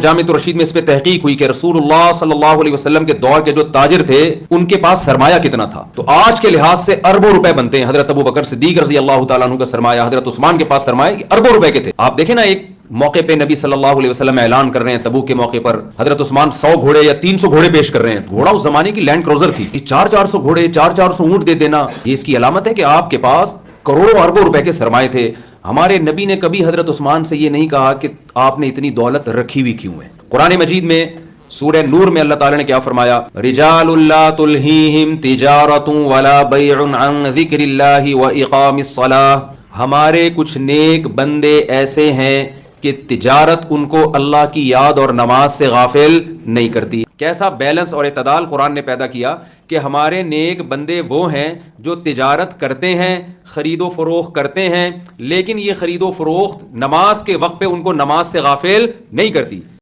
जामित रशीद में इस पे तहकीक हुई कि रसूलुल्लाह सल्लल्लाहु अलैहि वसल्लम के दौर के जो ताजिर थे उनके पास सरमाया कितना था, तो आज के लिहाज से अरबों रुपए बनते हैं। हजरत अबू बकर सिद्दीक रज़ी अल्लाह तआला अन्हु का सरमाया, हजरत उस्मान के पास सरमाया अरबों रुपए के थे। आप देखें ना, एक मौके पे नबी सल्लल्लाहु अलैहि वसल्लम ऐलान कर रहे हैं, तबूक के मौके पर हजरत उस्मान 100 घोड़े या 300 घोड़े पेश कर रहे हैं। घोड़ा उस जमाने की लैंड क्रूजर थी, 400 घोड़े 400 ऊंट दे देना, ये इसकी अलामत है कि आपके पास करोड़ों अरबों रुपए के सरमाए थे। हमारे नबी ने कभी हजरत उस्मान से ये नहीं कहा कि आपने इतनी दौलत रखी हुई क्यों है। कुरान मजीद में सूरह नूर में अल्लाह ताला ने क्या फरमाया, रिजालुल ला तुल्हीहिम तिजारतुन वला बैउन अन ज़िक्रिल्लाहि व इक़ामिस्सलाह। हमारे कुछ नेक बंदे ऐसे हैं कि तिजारत उनको अल्लाह की याद और नमाज से गाफिल नहीं करती। कैसा बैलेंस और इत्तदाल कुरान ने पैदा किया कि हमारे नेक बंदे वो हैं जो तिजारत करते हैं, खरीदो फरोख्त करते हैं, लेकिन ये खरीदो फरोख्त नमाज के वक्त पे उनको नमाज से गाफिल नहीं करती।